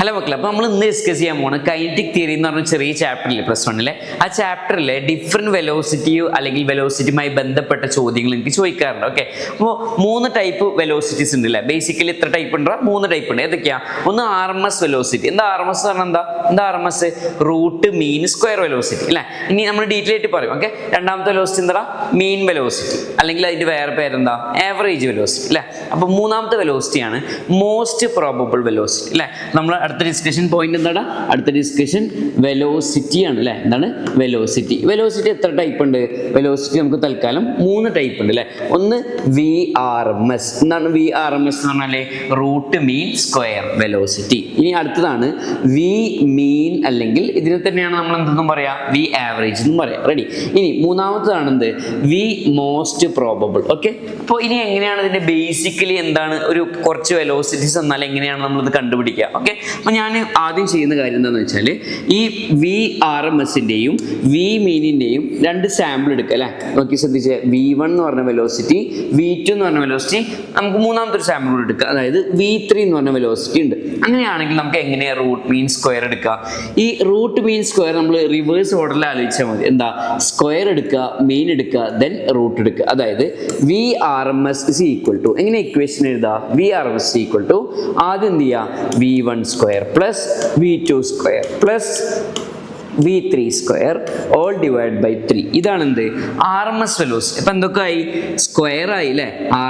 Hello മക്കളെ, അപ്പോൾ നമ്മൾ ഇന്ന് ഡിസ്കസ് ചെയ്യാൻ പോകുന്നത് കൈനറ്റിക് തിയറി എന്ന് പറഞ്ഞ ചെറിയ ചാപ്റ്ററില്ലേ +1 ആ ചാപ്റ്ററിൽ ഡിഫറെൻറ്റ് വെലോസിറ്റിയോ അല്ലെങ്കിൽ വെലോസിറ്റിയുമായി ബന്ധപ്പെട്ട ചോദ്യങ്ങൾ എനിക്ക് ചോദിക്കാറുണ്ട്. ഓക്കെ, അപ്പോൾ 3 ടൈപ്പ് വെലോസിറ്റീസ് ഉണ്ട് അല്ലേ. ബേസിക്കലി എത്ര ടൈപ്പ് ഉണ്ടോ? 3 ടൈപ്പ് ഉണ്ട്. ഏതൊക്കെയാ? ഒന്ന് RMS വെലോസിറ്റി. എന്താ RMS പറഞ്ഞാൽ എന്താ RMS? Root mean square velocity അല്ലേ. ഇനി നമ്മൾ ഡീറ്റെയിൽ ആയിട്ട് പറയും. ഓക്കെ, രണ്ടാമത്തെ വെലോസിറ്റി എന്താ? മീൻ വെലോസിറ്റി, അല്ലെങ്കിൽ അതിൻ്റെ വേറെ പേരെന്താ? ആവറേജ് വെലോസിറ്റി അല്ലേ. അപ്പോൾ മൂന്നാമത്തെ വെലോസിറ്റിയാണ് മോസ്റ്റ് പ്രോബബിൾ വെലോസിറ്റി അല്ലേ. നമ്മൾ അടുത്ത ഡിസ്കഷൻ പോയിന്റ് എന്താണ്? അടുത്ത ഡിസ്കഷൻ വെലോസിറ്റി ആണ് അല്ലേ. എന്താണ് വെലോസിറ്റി? വെലോസിറ്റി എത്ര ടൈപ്പ് ഉണ്ട്? വെലോസിറ്റി നമുക്ക് തൽക്കാലം 3 ടൈപ്പ് ഉണ്ട് അല്ലേ. ഒന്ന് VRMS. എന്താണ് VRMS എന്ന് പറഞ്ഞാൽ? Root mean square velocity. ഇനി അടുത്തതാണ് V മീൻ, അല്ലെങ്കിൽ ഇതിനെ തന്നെയാണ് നമ്മൾ എന്തെന്നും പറയാ? V ആവറേജ് എന്നും പറയാം. റെഡി? ഇനി മൂന്നാമത്തതാണ് എന്ത്? V most probable. ഓക്കെ, അപ്പോൾ ഇനി എങ്ങനെയാണ് ഇതിന്റെ ബേസിക്കലി എന്താണ് ഒരു കുറച്ച് വെലോസിറ്റീസ് എന്നാൽ എങ്ങനെയാണ് നമ്മളിത് കണ്ടുപിടിക്കുക? ഓക്കെ, അപ്പോൾ ഞാൻ ആദ്യം ചെയ്യുന്ന കാര്യം എന്താണെന്ന് വെച്ചാൽ ഈ VRMSൻ്റെയും V മീനിൻ്റെയും 2 സാമ്പിൾ എടുക്കുക അല്ലേ. നോക്കി ശ്രദ്ധിച്ച്, V1 എന്ന് പറഞ്ഞ വെലോസിറ്റി, V2 എന്ന് പറഞ്ഞ വെലോസിറ്റി, നമുക്ക് മൂന്നാമത്തെ ഒരു സാമ്പിൾ കൂടെ എടുക്കുക, അതായത് V3 എന്ന് പറഞ്ഞ വെലോസിറ്റി ഉണ്ട്. അങ്ങനെയാണെങ്കിൽ നമുക്ക് എങ്ങനെയാണ് റൂട്ട് മീൻ സ്ക്വയർ എടുക്കുക? ഈ റൂട്ട് മീൻ സ്ക്വയർ നമ്മൾ റിവേഴ്സ് ഓർഡറിൽ ആലോചിച്ചാൽ മതി. എന്താ? സ്ക്വയർ എടുക്കുക, മീൻ എടുക്കുക, ദെൻ റൂട്ട് എടുക്കുക. അതായത് VRMS is equal to, എങ്ങനെ ഇക്വേഷൻ എഴുതുക? VRMS is equal to ആദ്യം എന്ത് ചെയ്യുക? V1 square plus V2 square plus V3 square all divide by 3. ഇതാണ് എന്ത്? RMS velocity. അപ്പം എന്തൊക്കെ ആയി? സ്ക്വയർ ആയി അല്ലേ.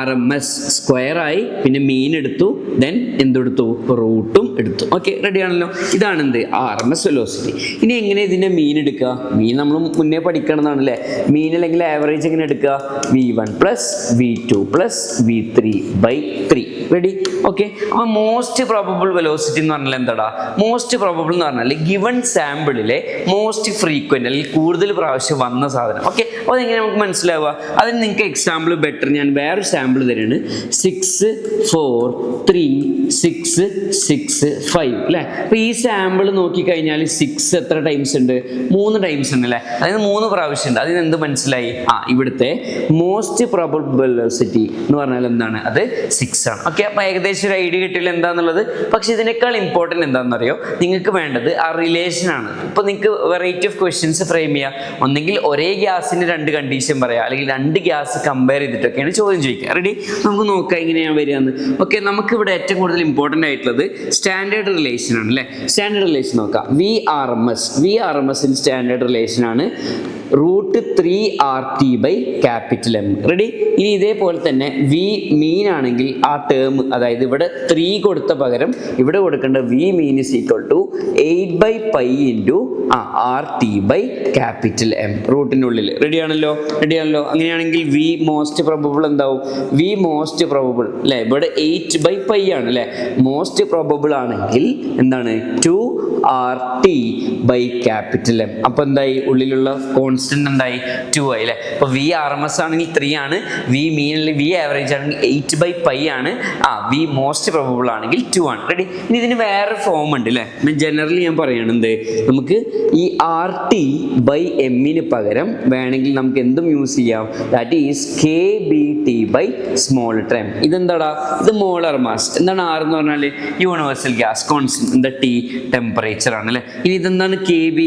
RMS സ്ക്വയർ ആയി, പിന്നെ മീൻ എടുത്തു, ദെൻ എന്തെടുത്തു? റൂട്ടും എടുത്തു. ഓക്കെ, റെഡി ആണല്ലോ. ഇതാണ് എന്ത്? RMS velocity. ഇനി എങ്ങനെ ഇതിൻ്റെ മീൻ എടുക്കുക? മീൻ നമ്മൾ മുന്നേ പഠിക്കണമെന്നാണ് അല്ലേ. മീൻ അല്ലെങ്കിൽ ആവറേജ് എങ്ങനെ എടുക്കുക? V1 plus V2 plus V3 by 3. Ready? Okay, അപ്പോൾ മോസ്റ്റ് പ്രോബബിൾ വെലോസിറ്റി എന്ന് പറഞ്ഞാൽ എന്താടാ? മോസ്റ്റ് പ്രോബബിൾ എന്ന് പറഞ്ഞാൽ ഗിവൺ സാമ്പിളിലെ മോസ്റ്റ് ഫ്രീക്വന്റ്, അല്ലെങ്കിൽ കൂടുതൽ പ്രാവശ്യം വന്ന സാധനം. ഓക്കെ, അപ്പോൾ അതെങ്ങനെ നമുക്ക് മനസ്സിലാവുക? അതിന് നിങ്ങൾക്ക് എക്സാമ്പിൾ ബെറ്റർ ഞാൻ വേറൊരു സാമ്പിൾ തരുന്നുണ്ട്. 6 4 3 6 6 5 അല്ലേ. അപ്പോൾ ഈ സാമ്പിൾ നോക്കിക്കഴിഞ്ഞാൽ 6 എത്ര ടൈംസ് ഉണ്ട്? 3 ടൈംസ് ഉണ്ട് അല്ലേ. അതായത് 3 പ്രാവശ്യം ഉണ്ട്. അതിന് എന്ത് മനസ്സിലായി? ഇവിടുത്തെ മോസ്റ്റ് പ്രോബബിൾ വെലോസിറ്റി എന്ന് പറഞ്ഞാൽ എന്താണ്? അത് 6 ആണ്. ഓക്കെ, അപ്പോൾ ഏകദേശം ഒരു ഐഡിയ കിട്ടില്ല എന്താണെന്നുള്ളത്. പക്ഷെ ഇതിനേക്കാൾ ഇമ്പോർട്ടൻറ്റ് എന്താണെന്നറിയോ? നിങ്ങൾക്ക് വേണ്ടത് ആ റിലേഷൻ ആണ്. ഇപ്പോൾ നിങ്ങൾക്ക് വെറൈറ്റി ഓഫ് ക്വസ്റ്റ്യൻസ് ഫ്രെയിം ചെയ്യാം. ഒന്നെങ്കിൽ ഒരേ ഗ്യാസിന് 2 കണ്ടീഷൻ പറയാം, അല്ലെങ്കിൽ 2 ഗ്യാസ് കമ്പയർ ചെയ്തിട്ടൊക്കെയാണ് ചോദ്യം ചോദിക്കുക. റെഡി? നമുക്ക് നോക്കാം എങ്ങനെയാണ് വരികയെന്ന്. ഓക്കെ, നമുക്കിവിടെ ഏറ്റവും കൂടുതൽ ഇമ്പോർട്ടൻ്റ് ആയിട്ടുള്ളത് സ്റ്റാൻഡേർഡ് റിലേഷൻ ആണ് അല്ലേ. സ്റ്റാൻഡേർഡ് റിലേഷൻ നോക്കാം. VRMSൻ്റെ സ്റ്റാൻഡേർഡ് റിലേഷൻ ആണ് root 3RT by capital M. Ready? ഇനി ഇതേപോലെ തന്നെ V മീൻ ആണെങ്കിൽ ആ ടേം, അതായത് ഇവിടെ 3 കൊടുത്ത പകരം ഇവിടെ കൊടുക്കേണ്ട V mean is equal to 8/π into RT by capital M റൂട്ടിനുള്ളിൽ. റെഡി ആണല്ലോ? അങ്ങനെയാണെങ്കിൽ V മോസ്റ്റ് പ്രോബബിൾ എന്താവും? V മോസ്റ്റ് പ്രോബബിൾ അല്ലേ, ഇവിടെ 8/π ആണ് അല്ലേ. മോസ്റ്റ് പ്രോബബിൾ ആണെങ്കിൽ എന്താണ്? 2RT by capital M. അപ്പോൾ എന്തായി? ഉള്ളിലുള്ള കോൺസ്റ്റന്റ് എന്തായി? 2 ആയി അല്ലേ. അപ്പോൾ VRMS ആണെങ്കിൽ 3 ആണ്, V മീൻ അല്ലെങ്കിൽ V ആവറേജ് ആണെങ്കിൽ 8/π ആണ്, V മോസ്റ്റ് പ്രോബബിൾ ആണെങ്കിൽ 2 ആണ്. റെഡി? ഇനി ഇതിന് വേറെ ഫോം ഉണ്ട് അല്ലേ. ജനറലി ഞാൻ പറയണത് നമുക്ക് ഈ RT ബൈ എമ്മിന് പകരം വേണമെങ്കിൽ നമുക്ക് എന്തും യൂസ് ചെയ്യാം. That is KBT by small letter M. ഇതെന്താടാ? ഇത് മോളാർ മാസ്. എന്താണ് R എന്ന് പറഞ്ഞാൽ? Universal gas constant. എന്താ? T ടെമ്പറേച്ചർ ആണ് അല്ലേ. ഇനി ഇതെന്താണ്? KB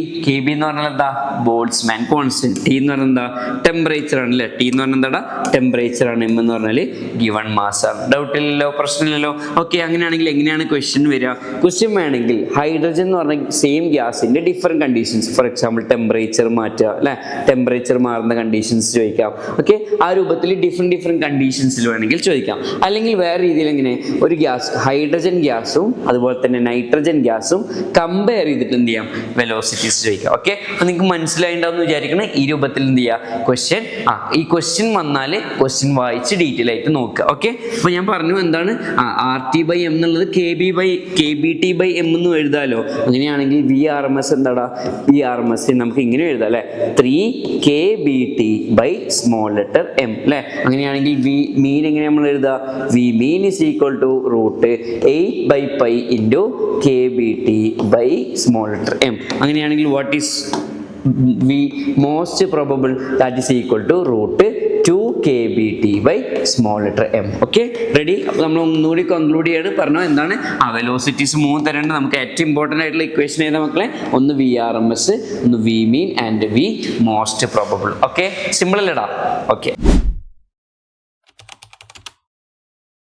എന്ന് പറഞ്ഞാൽ എന്താ? Boltzmann constant. T എന്ന് പറഞ്ഞാൽ എന്താ? ടെമ്പറേച്ചർ ആണ് അല്ലേ. T എന്ന് പറഞ്ഞാൽ എന്താ? ടെമ്പറേച്ചർ ആണ്. M എന്ന് പറഞ്ഞാൽ ഗിവൺ മാസ് ആണ്. ഡൗട്ട് ഇല്ലല്ലോ, പ്രശ്നമില്ലല്ലോ. ഓക്കെ, അങ്ങനെയാണെങ്കിൽ എങ്ങനെയാണ് ക്വസ്റ്റ്യൻ വരിക? ക്വസ്റ്റ്യൻ വേണമെങ്കിൽ ഹൈഡ്രജൻ എന്ന് പറഞ്ഞ സെയിം ഗ്യാസിന്റെ different conditions, for example temperature മാറ്റുക അല്ലെ, ടെമ്പറേച്ചർ മാറുന്ന കണ്ടീഷൻസ് ചോദിക്കാം. ഓക്കെ, ആ രൂപത്തിൽ ഡിഫറെന്റ് കണ്ടീഷൻസിൽ വേണമെങ്കിൽ ചോദിക്കാം. അല്ലെങ്കിൽ വേറെ രീതിയിൽ എങ്ങനെ ഒരു ഗ്യാസ്, ഹൈഡ്രജൻ ഗ്യാസും അതുപോലെ തന്നെ നൈട്രജൻ ഗ്യാസും കമ്പയർ ചെയ്തിട്ട് എന്ത് ചെയ്യാം? വെലോസിറ്റീസ് ചോദിക്കാം. ഓക്കെ, അപ്പോൾ നിങ്ങൾക്ക് മനസ്സിലായിട്ടുണ്ടാവും വിചാരിക്കണം. ഈ രൂപത്തിൽ എന്ത് ചെയ്യുക? ക്വസ്റ്റ്യൻ ഈ ക്വസ്റ്റ്യൻ വന്നാൽ ക്വസ്റ്റ്യൻ വായിച്ച് ഡീറ്റെയിൽ ആയിട്ട് നോക്കുക. ഓക്കെ, അപ്പോൾ ഞാൻ പറഞ്ഞു എന്താണ് RT ബൈ M എന്നുള്ളത് KBT ബൈ M എന്ന് എഴുതാലോ. അങ്ങനെയാണെങ്കിൽ VRMS എന്താടാ? VRMS നമുക്ക് ഇങ്ങനെ എഴുതാം അല്ലേ. 3KBT by small letter M അല്ലേ. അങ്ങനെയാണെങ്കിൽ V മീൻ എങ്ങനെ നമ്മൾ എഴുതുക? V mean is equal to root 8/π into KBT by small letter M. അങ്ങനെയാണെങ്കിൽ what is V most probable? That is equal to root 2 KBT by small letter m. Okay ready? അപ്പോൾ നമ്മൾ ഒന്നുകൂടി conclude ചെയ്യാണ്. പറഞ്ഞു എന്താണ് ആ വെലോസിറ്റീസ് 3 തരണ്ട്. നമുക്ക് ഏറ്റവും ഇമ്പോർട്ടൻ്റ് ആയിട്ടുള്ള ഇക്വേഷൻ ഏതാ മക്കളെ? ഒന്ന് VRMS, ഒന്ന് V mean and V most probable. Okay simple അല്ലേടാ? ഓക്കെ